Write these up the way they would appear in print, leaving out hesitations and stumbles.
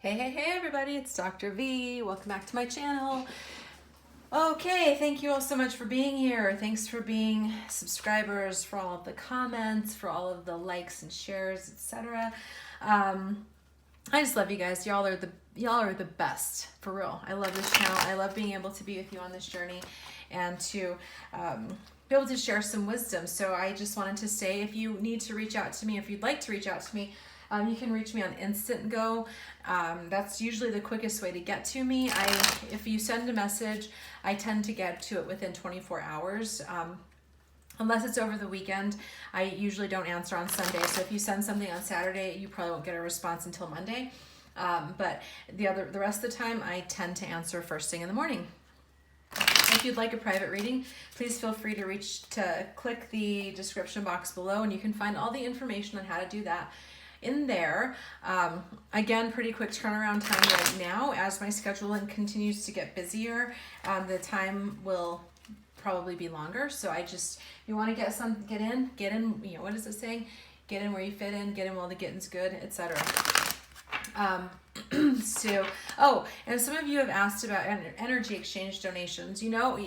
Hey everybody, it's Dr. V. Welcome back to my channel. Okay, thank you all so much for being here. Thanks for being subscribers, for all of the comments, for all of the likes and shares, etc. I just love you guys. Y'all are the best, for real. I love this channel. I love being able to be with you on this journey and to be able to share some wisdom. So I just wanted to say, if you need to reach out to me, if you'd like to reach out to me, you can reach me on Instant Go. That's usually the quickest way to get to me. If you send a message, I tend to get to it within 24 hours. Unless it's over the weekend, I usually don't answer on Sunday. So if you send something on Saturday, you probably won't get a response until Monday. But the rest of the time, I tend to answer first thing in the morning. If you'd like a private reading, please feel free to click the description box below, and you can find all the information on how to do that in there. Again, pretty quick turnaround time right now. As my scheduling continues to get busier, the time will probably be longer. So if you want to get in, you know, what is it saying? Get in where you fit in, get in while the getting's good, etc. And some of you have asked about energy exchange donations. You know,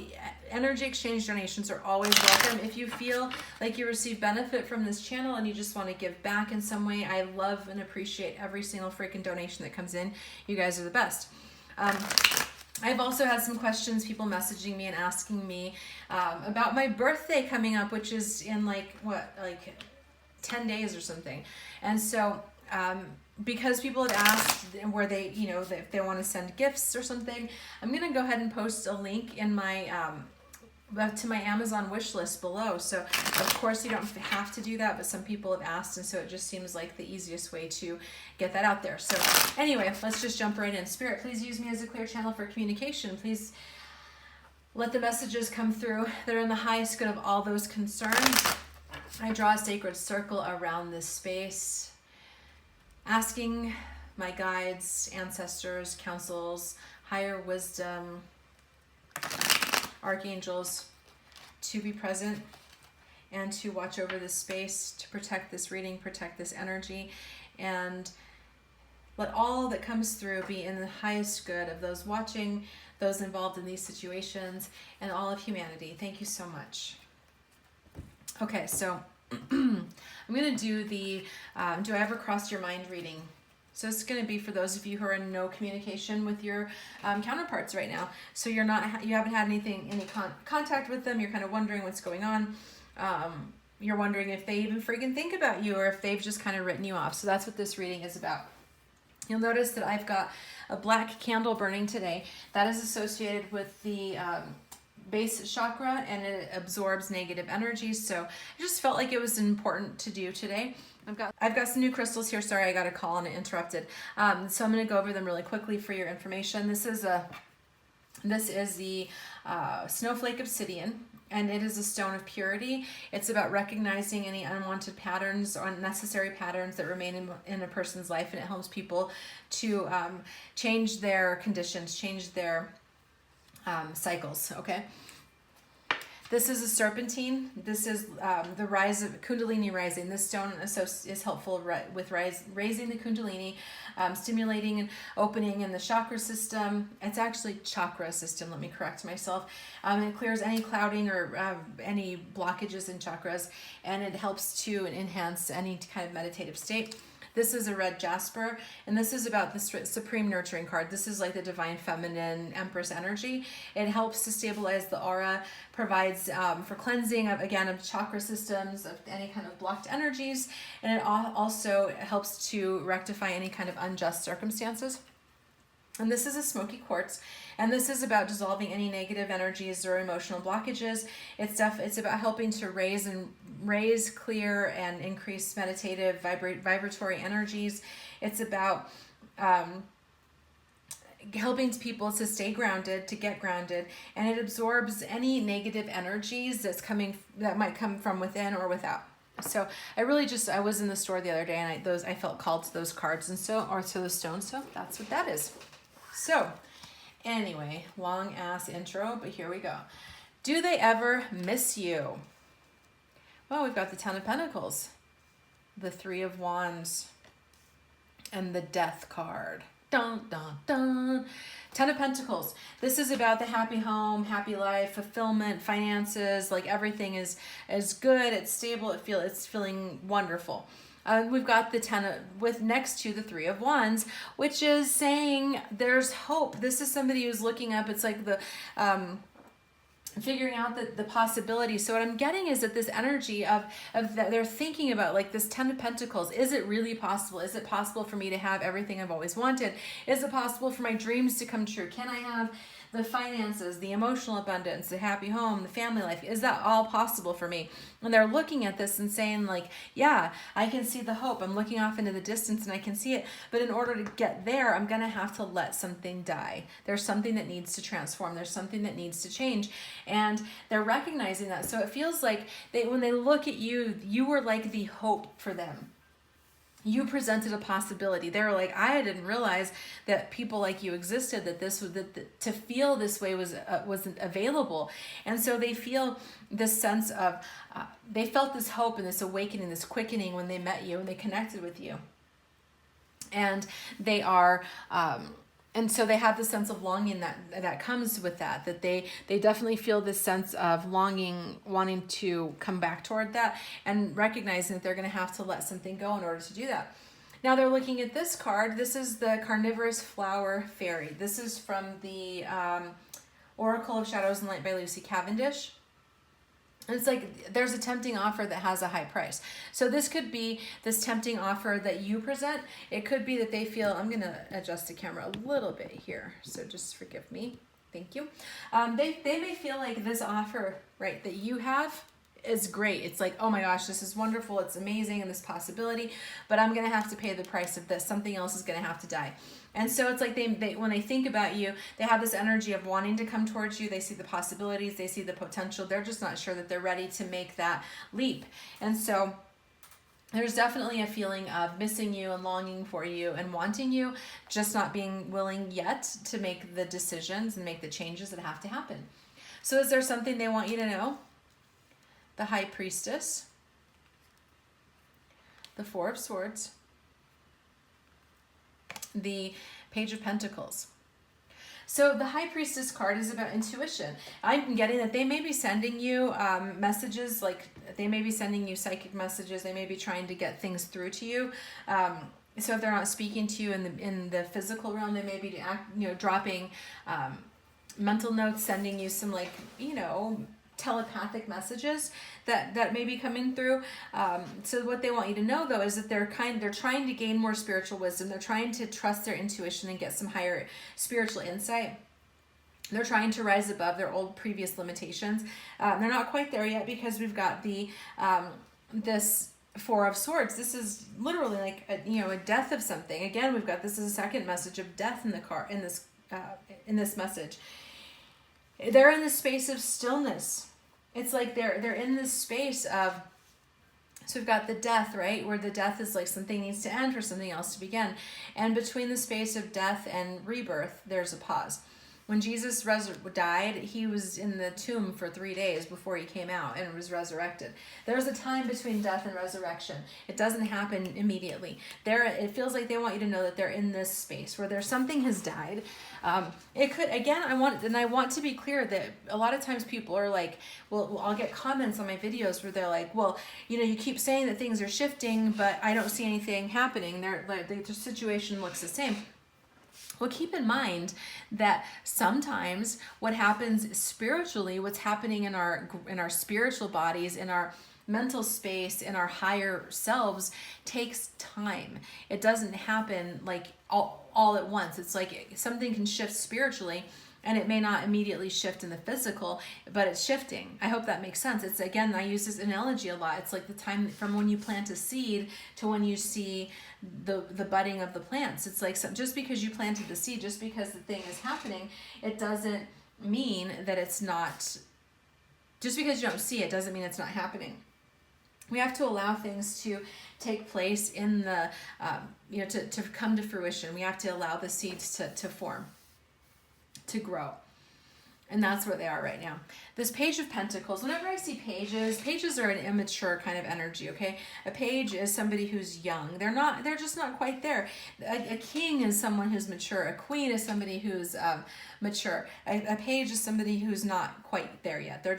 energy exchange donations are always welcome. If you feel like you receive benefit from this channel and you just want to give back in some way, I love and appreciate every single freaking donation that comes in. You guys are the best. I've also had some questions, people messaging me and asking me about my birthday coming up, which is in like 10 days or something. And so because people had asked where they, you know, if they want to send gifts or something, I'm going to go ahead and post a link in my to my Amazon wish list below. So of course you don't have to do that, but some people have asked, and so it just seems like the easiest way to get that out there. So anyway, let's just jump right in. Spirit, please use me as a clear channel for communication. Please let the messages come through that are in the highest good of all those concerned. I draw a sacred circle around this space, asking my guides, ancestors, councils, higher wisdom, archangels to be present and to watch over this space, to protect this reading, protect this energy, and let all that comes through be in the highest good of those watching, those involved in these situations, and all of humanity. Thank you so much. Okay, so I'm going to do the Do I Ever Cross Your Mind reading. So it's going to be for those of you who are in no communication with your counterparts right now. So you haven't had any contact with them. You're kind of wondering what's going on. You're wondering if they even freaking think about you, or if they've just kind of written you off. So that's what this reading is about. You'll notice that I've got a black candle burning today. That is associated with the base chakra, and it absorbs negative energies. So I just felt like it was important to do today. I've got some new crystals here. Sorry, I got a call and it interrupted. So I'm going to go over them really quickly for your information. This is the Snowflake Obsidian, and it is a stone of purity. It's about recognizing any unwanted patterns or unnecessary patterns that remain in a person's life, and it helps people to change their conditions, change their cycles. Okay. This is a serpentine. This is the rise of Kundalini rising. This stone is helpful with raising the Kundalini, stimulating and opening in the chakra system. It's actually chakra system. Let me correct myself. It clears any clouding or any blockages in chakras, and it helps to enhance any kind of meditative state. This is a red jasper, and this is about the supreme nurturing card. This is like the divine feminine empress energy. It helps to stabilize the aura, provides for cleansing of chakra systems, of any kind of blocked energies, and it also helps to rectify any kind of unjust circumstances. And this is a smoky quartz, and this is about dissolving any negative energies or emotional blockages. It's about helping to raise, clear, and increase meditative, vibratory energies. It's about helping people to stay grounded, to get grounded, and it absorbs any negative energies that might come from within or without. So I was in the store the other day, and I felt called to those cards or to the stones. So that's what that is. So anyway, long ass intro, but here we go. Do they ever miss you? Well, we've got the Ten of Pentacles, the Three of Wands, and the Death card. Dun, dun, dun. Ten of Pentacles. This is about the happy home, happy life, fulfillment, finances. Like everything is good. It's stable. It's feeling wonderful. We've got the with next to the Three of Wands, which is saying there's hope. This is somebody who's looking up. It's like the figuring out the possibilities. So what I'm getting is that this energy of that they're thinking about, like this Ten of Pentacles. Is it really possible? Is it possible for me to have everything I've always wanted? Is it possible for my dreams to come true? Can I have the finances, the emotional abundance, the happy home, the family life? Is that all possible for me? And they're looking at this and saying like, yeah, I can see the hope. I'm looking off into the distance and I can see it. But in order to get there, I'm going to have to let something die. There's something that needs to transform. There's something that needs to change. And they're recognizing that. So it feels like when they look at you, you were like the hope for them. You presented a possibility. They were like, I didn't realize that people like you existed, that this was to feel this way wasn't available. And so they feel this sense of, they felt this hope and this awakening, this quickening when they met you and they connected with you. And they are, and so they have this sense of longing that comes with that they definitely feel this sense of longing, wanting to come back toward that and recognizing that they're going to have to let something go in order to do that. Now they're looking at this card. This is the Carnivorous Flower Fairy. This is from the Oracle of Shadows and Light by Lucy Cavendish. It's like there's a tempting offer that has a high price. So this could be this tempting offer that you present. It could be that they feel, I'm going to adjust the camera a little bit here, so just forgive me. Thank you. They may feel like this offer, right, that you have is great. It's like, oh my gosh, this is wonderful. It's amazing and this possibility, but I'm going to have to pay the price of this. Something else is going to have to die. And so it's like they when they think about you, they have this energy of wanting to come towards you. They see the possibilities. They see the potential. They're just not sure that they're ready to make that leap. And so there's definitely a feeling of missing you and longing for you and wanting you, just not being willing yet to make the decisions and make the changes that have to happen. So is there something they want you to know? The High Priestess, the Four of Swords, the Page of Pentacles. So the High Priestess card is about intuition. I'm getting that they may be sending you messages, like they may be sending you psychic messages. They may be trying to get things through to you. So if they're not speaking to you in the physical realm, they may be dropping mental notes, sending you some telepathic messages that may be coming through. So what they want you to know though is that they're trying to gain more spiritual wisdom. They're trying to trust their intuition and get some higher spiritual insight. They're trying to rise above their old previous limitations. They're not quite there yet because we've got the this Four of Swords. This is literally like a death of something. Again, we've got this is a second message of death in the card in this message. They're in the space of stillness. It's like they're in this space of, so we've got the death, right? Where the death is like something needs to end for something else to begin. And between the space of death and rebirth, there's a pause. When Jesus died, he was in the tomb for 3 days before he came out and was resurrected. There's a time between death and resurrection. It doesn't happen immediately. It feels like they want you to know that they're in this space where something has died. It could, again, I want to be clear that a lot of times people are like, well, I'll get comments on my videos where they're like, well, you keep saying that things are shifting, but I don't see anything happening. The situation looks the same. Well, keep in mind that sometimes what happens spiritually, what's happening in our spiritual bodies, in our mental space, in our higher selves, takes time. It doesn't happen like all at once. It's like something can shift spiritually and it may not immediately shift in the physical, but it's shifting. I hope that makes sense. It's, again, I use this analogy a lot. It's like the time from when you plant a seed to when you see the budding of the plants. It's like just because you planted the seed, just because the thing is happening, it doesn't mean that it's not, just because you don't see it doesn't mean it's not happening. We have to allow things to take place in the, to come to fruition. We have to allow the seeds to form, to grow. And that's where they are right now. This Page of Pentacles, whenever I see pages are an immature kind of energy, okay? A page is somebody who's young. They're just not quite there. A king is someone who's mature. A queen is somebody who's mature. A page is somebody who's not quite there yet. They're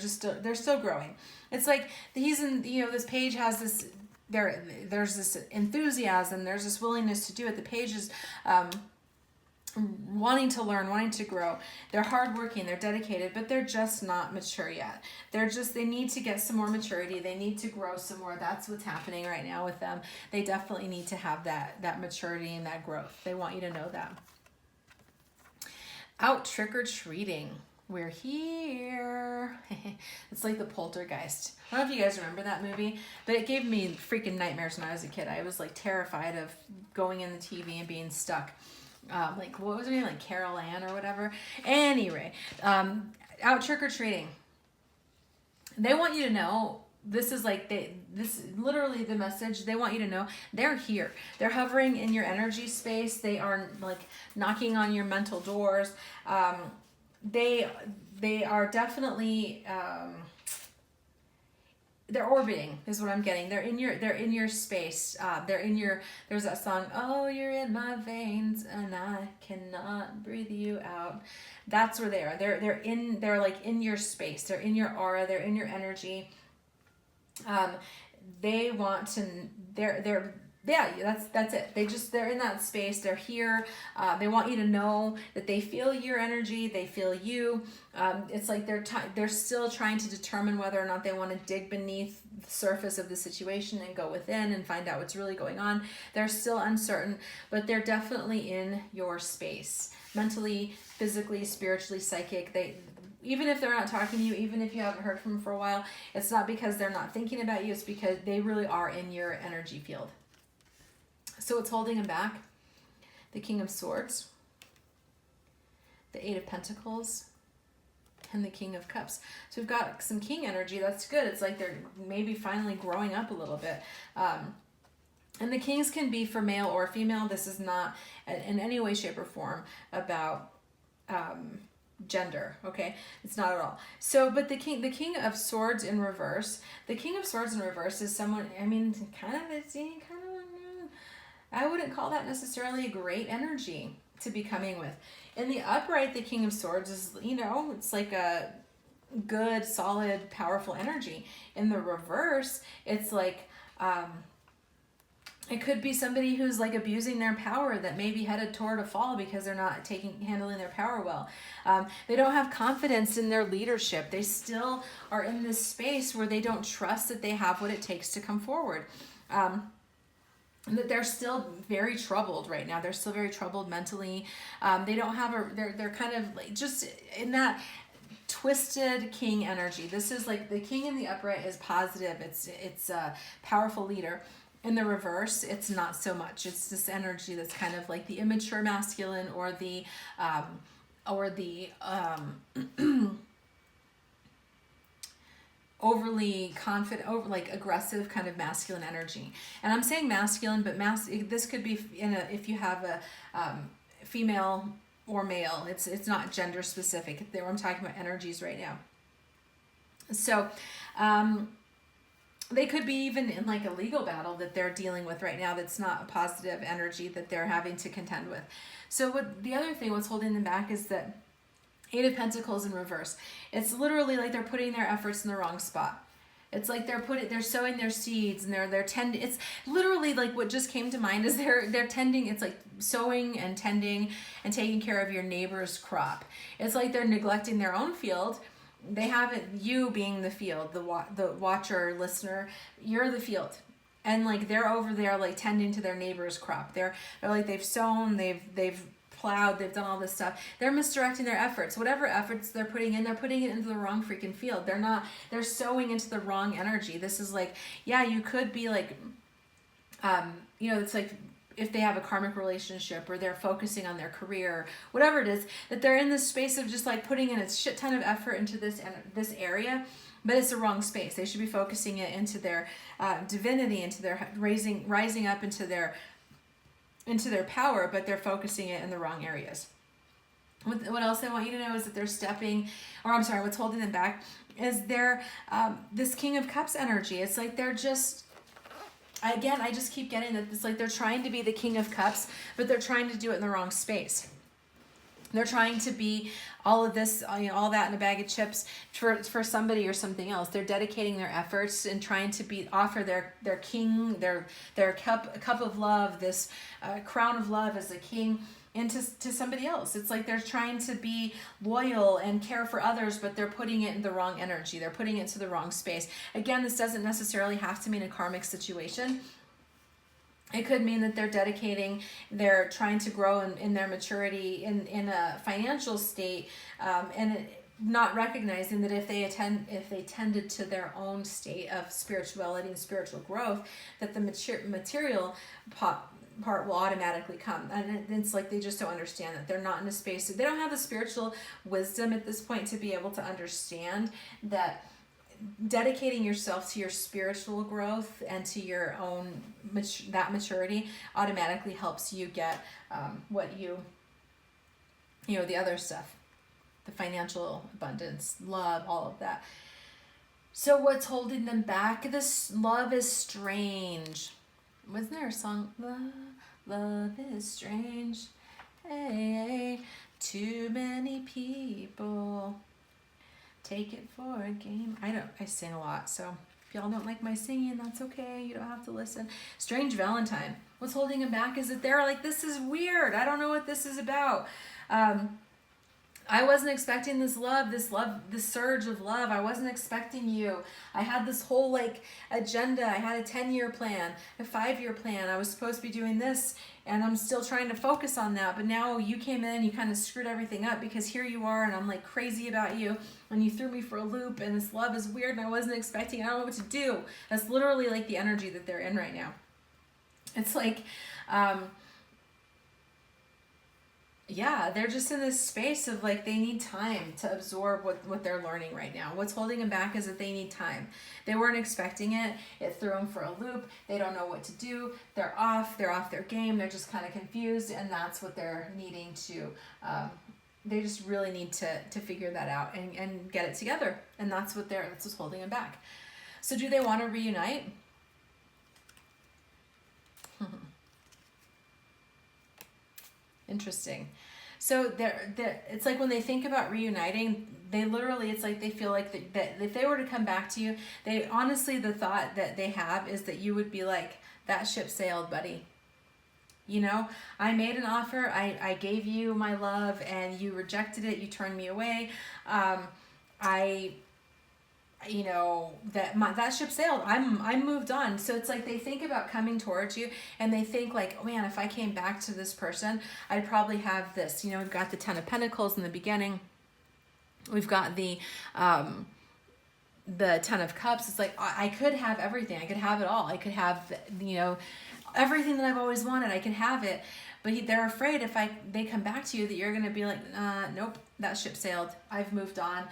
still growing. It's like this page has this, there's this enthusiasm, there's this willingness to do it. The page is wanting to learn, wanting to grow. They're hardworking, they're dedicated, but they're just not mature yet. They need to get some more maturity. They need to grow some more. That's what's happening right now with them. They definitely need to have that maturity and that growth. They want you to know that. Out trick-or-treating. We're here. It's like the Poltergeist. I don't know if you guys remember that movie, but it gave me freaking nightmares when I was a kid. I was like terrified of going in the TV and being stuck. Like, what was her name? Like Carol Ann or whatever. Anyway, out trick-or-treating. They want you to know, this is literally the message. They want you to know they're here. They're hovering in your energy space. They are like knocking on your mental doors. They are definitely, they're orbiting is what I'm getting. They're in your space. There's that song, oh, you're in my veins and I cannot breathe you out. That's where they are. They're like in your space. They're in your aura. They're in your energy. They want to, that's it. They're in that space. They're here. They want you to know that they feel your energy. They feel you. It's like they're still trying to determine whether or not they want to dig beneath the surface of the situation and go within and find out what's really going on. They're still uncertain, but they're definitely in your space. Mentally, physically, spiritually, psychic. Even if they're not talking to you, even if you haven't heard from them for a while, it's not because they're not thinking about you. It's because they really are in your energy field. So what's holding him back? The King of Swords, the Eight of Pentacles, and the King of Cups. So we've got some king energy. That's good. It's like they're maybe finally growing up a little bit. And the kings can be for male or female. This is not in any way, shape, or form about gender, okay? It's not at all. So, but the king of swords in reverse, the King of Swords in reverse is someone, I mean, I wouldn't call that necessarily a great energy to be coming with. In the upright, the King of Swords is, it's like a good, solid, powerful energy. In the reverse, it's like, it could be somebody who's like abusing their power, that may be headed toward a fall because they're not handling their power well. They don't have confidence in their leadership. They still are in this space where they don't trust that they have what it takes to come forward. That they're still very troubled right now. They're still very troubled mentally. They don't have they're kind of like just in that twisted king energy. This is like the king in the upright is positive. It's a powerful leader. In the reverse, it's not so much. It's this energy that's kind of like the immature masculine or the overly confident, like aggressive kind of masculine energy. And I'm saying masculine, but this could be if you have a female or male. It's not gender specific. I'm talking about energies right now. So, they could be even in like a legal battle that they're dealing with right now that's not a positive energy that they're having to contend with. So what's holding them back is that Eight of Pentacles in reverse. It's literally like they're putting their efforts in the wrong spot. It's like they're sowing their seeds and they're tending. It's literally like what just came to mind is they're tending. It's like sowing and tending and taking care of your neighbor's crop. It's like they're neglecting their own field. They haven't, you being the field, the watcher, listener, you're the field. And like they're over there like tending to their neighbor's crop. They're like they've sown, they've plowed, they've done all this stuff. They're misdirecting their efforts. Whatever efforts they're putting it into the wrong freaking field. They're sowing into the wrong energy. This is like, yeah, you could be like, it's like if they have a karmic relationship or they're focusing on their career, whatever it is, that they're in this space of just like putting in a shit ton of effort into this area, but it's the wrong space. They should be focusing it into their divinity, into their rising up into their power, but they're focusing it in the wrong areas. What else I want you to know is that they're stepping, or I'm sorry, what's holding them back is they're this King of Cups energy. It's like they're just, again, I just keep getting that it's like they're trying to be the King of Cups, but they're trying to do it in the wrong space. They're trying to be all of this, all that in a bag of chips for somebody or something else. They're dedicating their efforts and trying to offer their king, their cup of love, this crown of love as a king, into to somebody else. It's like they're trying to be loyal and care for others, but they're putting it in the wrong energy. They're putting it to the wrong space. Again, this doesn't necessarily have to mean a karmic situation. It could mean that they're trying to grow in their maturity in a financial state, not recognizing that if they tended to their own state of spirituality and spiritual growth, that the material part will automatically come. And it's like they just don't understand that they're not in a space. They don't have the spiritual wisdom at this point to be able to understand that dedicating yourself to your spiritual growth and to your own that maturity automatically helps you get what the other stuff, the financial abundance, love, all of that. So what's holding them back? This love is strange. Wasn't there a song? Love is strange. Hey, too many people take it for a game. I sing a lot, so if y'all don't like my singing, that's okay. You don't have to listen. Strange Valentine. What's holding them back is that they're like, this is weird. I don't know what this is about. I wasn't expecting this surge of love. I wasn't expecting you. I had this whole agenda. I had a 10-year plan, a 5-year plan. I was supposed to be doing this, and I'm still trying to focus on that. But now you came in, you kind of screwed everything up, because here you are, and I'm like crazy about you, and you threw me for a loop, and this love is weird, and I wasn't expecting. I don't know what to do. That's literally like the energy that they're in right now. It's like, yeah, they're just in this space of they need time to absorb what they're learning right now. What's holding them back is that they need time. They weren't expecting it. It threw them for a loop. They don't know what to do. They're off their game. They're just kind of confused, and that's what they're needing to, they just really need to figure that out and get it together. And that's what's holding them back. So do they want to reunite? Interesting. So it's like when they think about reuniting, they literally, it's like they feel like that if they were to come back to you, the thought that they have is that you would be like, that ship sailed, buddy. I made an offer, I gave you my love, and you rejected it, you turned me away. That ship sailed. I'm moved on. So it's like they think about coming towards you, and they think like, oh man, if I came back to this person, I'd probably have this. We've got the 10 of Pentacles in the beginning. We've got the 10 of Cups. It's like I could have everything. I could have it all. I could have everything that I've always wanted. I could have it. But they're afraid if they come back to you that you're going to be like, nope, that ship sailed. I've moved on.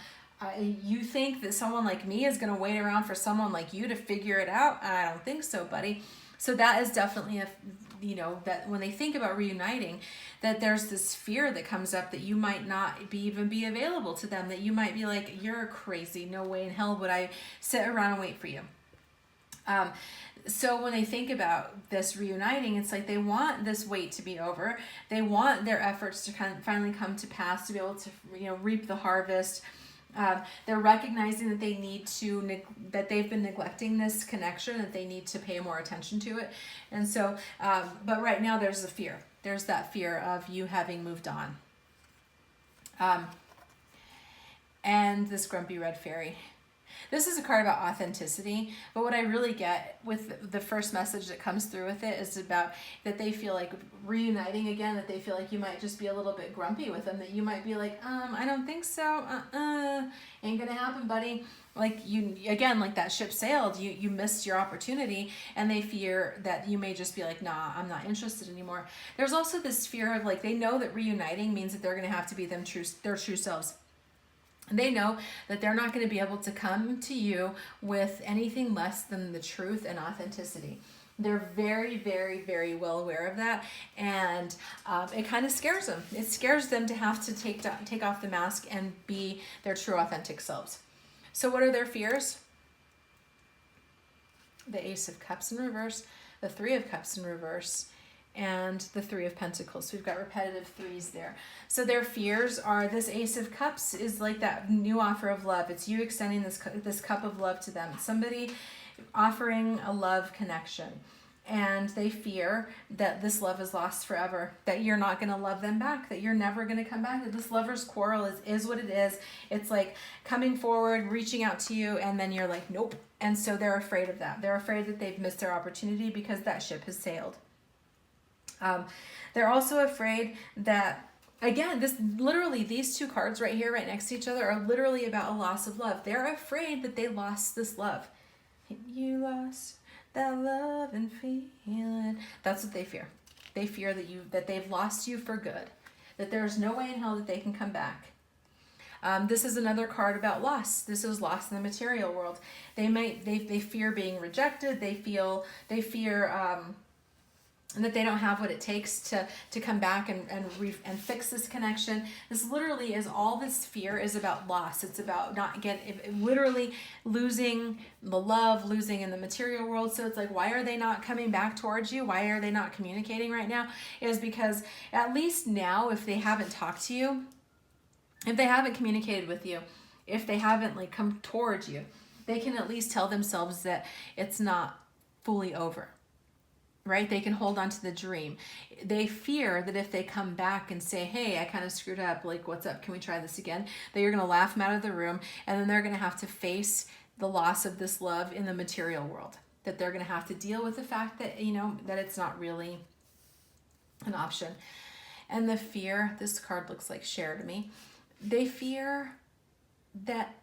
You think that someone like me is going to wait around for someone like you to figure it out? I don't think so, buddy. So that is definitely that when they think about reuniting, that there's this fear that comes up that you might not even be available to them, that you might be like, you're crazy. No way in hell would I sit around and wait for you. So when they think about this reuniting, it's like they want this wait to be over. They want their efforts to finally come to pass, to be able to reap the harvest. They're recognizing that that they've been neglecting this connection, that they need to pay more attention to it. And so, but right now there's the fear. There's that fear of you having moved on. And this grumpy red fairy. This is a card about authenticity, but what I really get with the first message that comes through with it is about that they feel like reuniting again, that they feel like you might just be a little bit grumpy with them, that you might be like, I don't think so, ain't gonna happen, buddy. Like like that ship sailed, you missed your opportunity, and they fear that you may just be like, nah, I'm not interested anymore. There's also this fear of they know that reuniting means that they're gonna have to be their true selves. They know that they're not going to be able to come to you with anything less than the truth and authenticity. They're very, very, very well aware of that, and it kind of scares them. It scares them to have to take off the mask and be their true, authentic selves. So what are their fears? The Ace of Cups in reverse, the Three of Cups in reverse, and the Three of Pentacles. So we've got repetitive threes there. So their fears are, this Ace of Cups is like that new offer of love. It's you extending this cup of love to them. Somebody offering a love connection. And they fear that this love is lost forever, that you're not going to love them back, that you're never going to come back, that this lover's quarrel is what it is. It's like coming forward, reaching out to you, and then you're like, nope. And so they're afraid of that. They're afraid that they've missed their opportunity because that ship has sailed. They're also afraid that, again, these two cards right here, right next to each other, are literally about a loss of love. They're afraid that they lost this love. You lost that love and feeling. That's what they fear. They fear that they've lost you for good, that there's no way in hell that they can come back. This is another card about loss. This is loss in the material world. They fear being rejected. They fear that they don't have what it takes to come back and fix this connection. This literally is all this fear is about loss. It's about literally losing the love, losing in the material world. So it's like, why are they not coming back towards you? Why are they not communicating right now? Is because at least now, if they haven't talked to you, if they haven't communicated with you, if they haven't like come towards you, they can at least tell themselves that it's not fully over. Right? They can hold on to the dream. They fear that if they come back and say, hey, I kind of screwed up, like, what's up? Can we try this again? That you're going to laugh them out of the room, and then they're going to have to face the loss of this love in the material world. That they're going to have to deal with the fact that, that it's not really an option. And the fear, this card looks like share to me. They fear that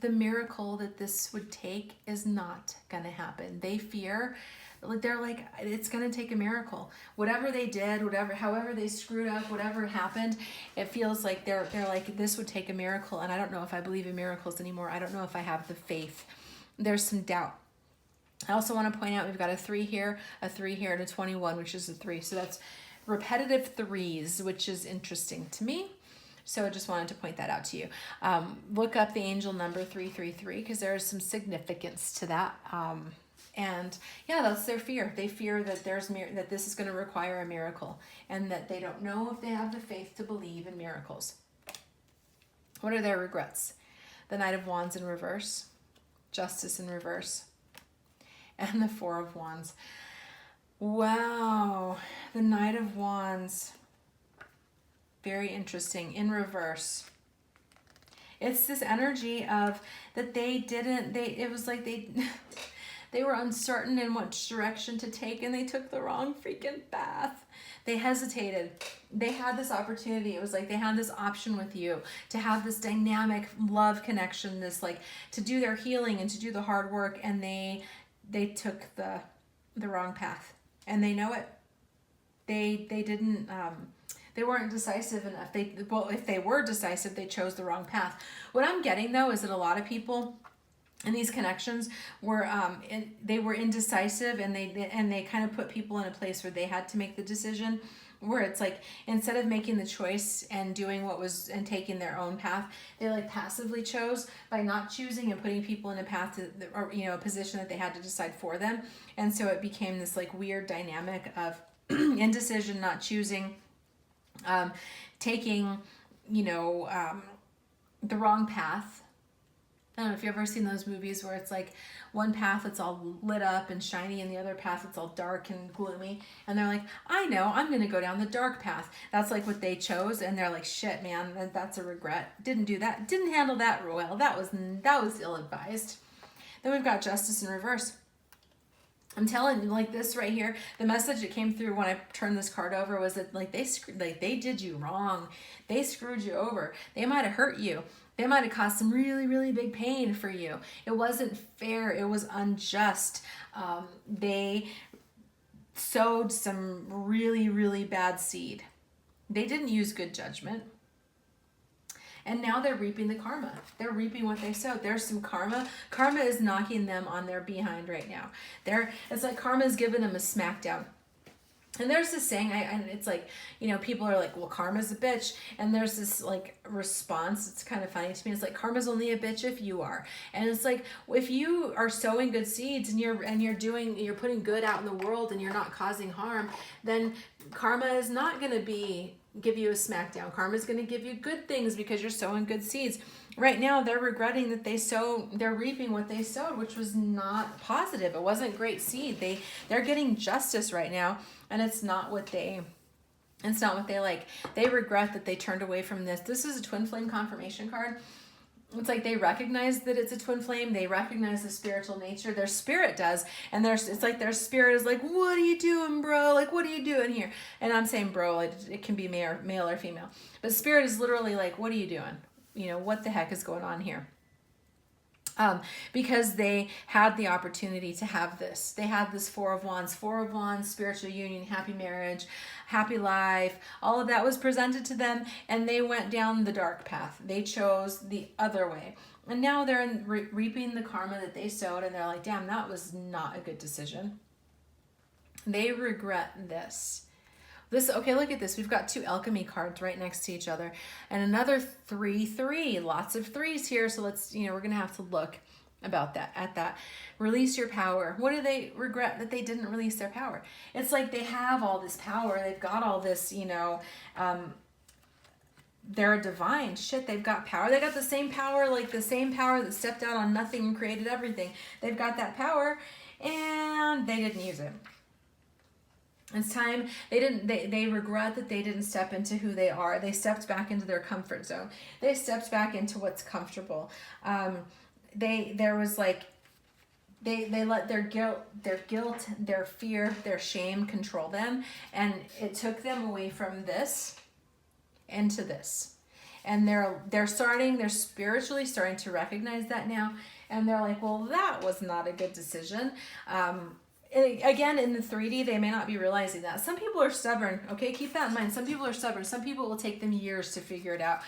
the miracle that this would take is not going to happen. They fear, they're like, it's going to take a miracle. Whatever they did, however they screwed up, whatever happened, it feels like they're like, this would take a miracle. And I don't know if I believe in miracles anymore. I don't know if I have the faith. There's some doubt. I also want to point out we've got a 3 here, and a 21, which is a 3. So that's repetitive threes, which is interesting to me. So I just wanted to point that out to you. Look up the angel number 333 because there is some significance to that. And yeah, that's their fear. They fear that that this is going to require a miracle, and that they don't know if they have the faith to believe in miracles. What are their regrets? The Knight of Wands in reverse, Justice in reverse, and the Four of Wands. Wow, the Knight of Wands. Very interesting. In reverse. It's this energy of that it was like they were uncertain in which direction to take, and they took the wrong freaking path. They hesitated. They had this opportunity. It was like they had this option with you to have this dynamic love connection, this like to do their healing and to do the hard work, and they took the wrong path, and they know it. They didn't they weren't decisive enough. If they were decisive, they chose the wrong path. What I'm getting though is that a lot of people in these connections were they were indecisive, and they kind of put people in a place where they had to make the decision, where it's like instead of making the choice and doing and taking their own path, they like passively chose by not choosing and putting people in a path or a position that they had to decide for them. And so it became this like weird dynamic of indecision, not choosing, taking the wrong path. I don't know if you've ever seen those movies where it's like one path it's all lit up and shiny, and the other path it's all dark and gloomy, and they're like, I know, I'm gonna go down the dark path. That's like what they chose, and they're like, shit man, that's a regret. Didn't do that, didn't handle that well, that was ill-advised. Then we've got Justice in reverse. I'm telling you, like this right here, the message that came through when I turned this card over was that like they did you wrong. They screwed you over. They might have hurt you. They might have caused some really, really big pain for you. It wasn't fair. It was unjust. They sowed some really, really bad seed. They didn't use good judgment. And now they're reaping the karma. They're reaping what they sowed. There's some karma. Karma is knocking them on their behind right now. It's like karma is giving them a smackdown. And there's this saying, and it's like, you know, people are like, well, karma's a bitch. And there's this like response. It's kind of funny to me. It's like, karma's only a bitch if you are. And it's like, if you are sowing good seeds and you're putting good out in the world and you're not causing harm, then karma is not going to give you a smackdown. Karma is going to give you good things because you're sowing good seeds. Right now, they're regretting that they're reaping what they sowed, which was not positive. It wasn't great seed. They're getting justice right now, and it's not what they like. They regret that they turned away from this. This is a twin flame confirmation card. It's like they recognize that it's a twin flame. They recognize the spiritual nature. Their spirit does. And it's like their spirit is like, what are you doing, bro? Like, what are you doing here? And I'm saying bro, it can be male or female. But spirit is literally like, what are you doing? You know, what the heck is going on here? Because they had the opportunity to have this. They had this Four of Wands, spiritual union, happy marriage, happy life. All of that was presented to them, and they went down the dark path. They chose the other way. And now they're reaping the karma that they sowed, and they're like, damn, that was not a good decision. They regret this. Okay, look at this. We've got 2 alchemy cards right next to each other, and another 3. Lots of 3s here. So let's, we're going to have to look at that. Release your power. What do they regret? That they didn't release their power. It's like they have all this power. They've got all this, they're divine. Shit, they've got power. They got the same power that stepped out on nothing and created everything. They've got that power, and they didn't use it. It's time. They regret that they didn't step into who they are. They stepped back into their comfort zone. They stepped back into what's comfortable. They let their guilt, their fear, their shame control them, and it took them away from this into this. And they're spiritually starting to recognize that now, and they're like, well, that was not a good decision. Again, in the 3D, they may not be realizing that. Some people are stubborn, okay? Keep that in mind. Some people are stubborn. Some people will take them years to figure it out.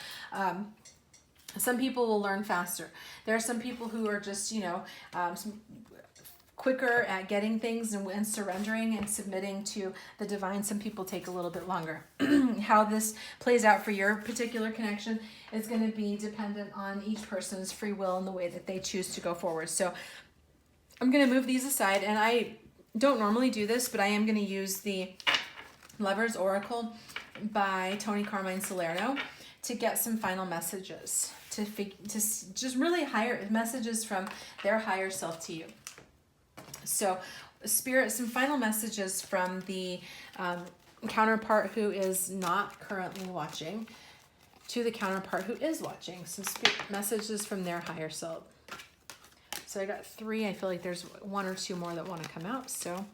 Some people will learn faster. There are some people who are just, quicker at getting things and surrendering and submitting to the divine. Some people take a little bit longer. How this plays out for your particular connection is going to be dependent on each person's free will and the way that they choose to go forward. So I'm going to move these aside, and I don't normally do this, but I am going to use the Lover's Oracle by Tony Carmine Salerno to get some final messages, to just really higher messages from their higher self to you. So, Spirit, some final messages from the counterpart who is not currently watching to the counterpart who is watching. Some messages from their higher self. So I got 3. I feel like there's 1 or 2 more that want to come out. So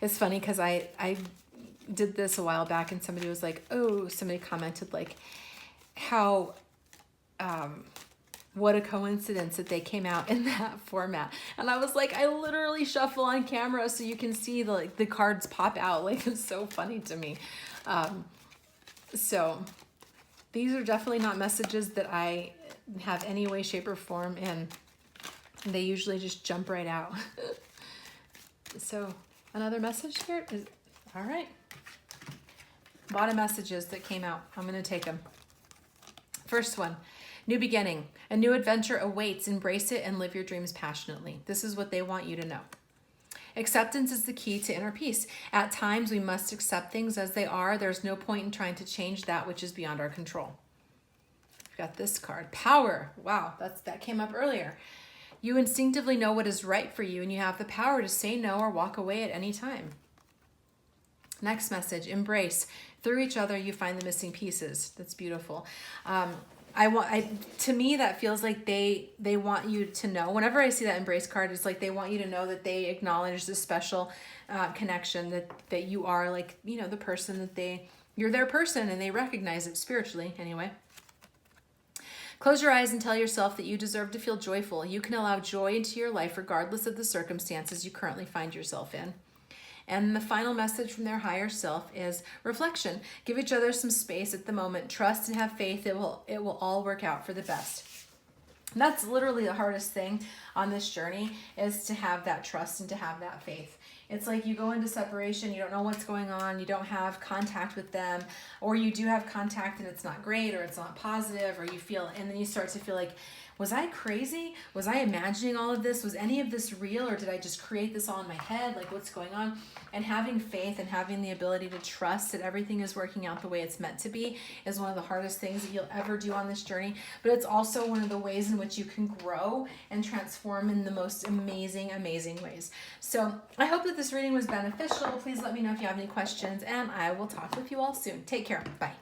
it's funny because I did this a while back, and somebody was like, somebody commented like how what a coincidence that they came out in that format. And I was like, I literally shuffle on camera so you can see the cards pop out. Like, it's so funny to me. So these are definitely not messages that I have any way, shape, or form, and they usually just jump right out. So another message here is, all right. A lot of messages that came out. I'm going to take them. First one, new beginning. A new adventure awaits. Embrace it and live your dreams passionately. This is what they want you to know. Acceptance is the key to inner peace. At times, we must accept things as they are. There's no point in trying to change that which is beyond our control. We've got this card. Power. Wow, that came up earlier. You instinctively know what is right for you, and you have the power to say no or walk away at any time. Next message, embrace. Through each other, you find the missing pieces. That's beautiful. To me, that feels like they want you to know. Whenever I see that embrace card, it's like they want you to know that they acknowledge this special connection, that you are like, the person you're their person, and they recognize it spiritually anyway. Close your eyes and tell yourself that you deserve to feel joyful. You can allow joy into your life regardless of the circumstances you currently find yourself in. And the final message from their higher self is reflection. Give each other some space at the moment. Trust and have faith. It will all work out for the best. And that's literally the hardest thing on this journey, is to have that trust and to have that faith. It's like you go into separation, you don't know what's going on, you don't have contact with them, or you do have contact and it's not great, or it's not positive, or you feel, and then you start to feel like, was I crazy? Was I imagining all of this? Was any of this real, or did I just create this all in my head? Like, what's going on? And having faith and having the ability to trust that everything is working out the way it's meant to be is one of the hardest things that you'll ever do on this journey. But it's also one of the ways in which you can grow and transform in the most amazing, amazing ways. So I hope that this reading was beneficial. Please let me know if you have any questions, and I will talk with you all soon. Take care. Bye.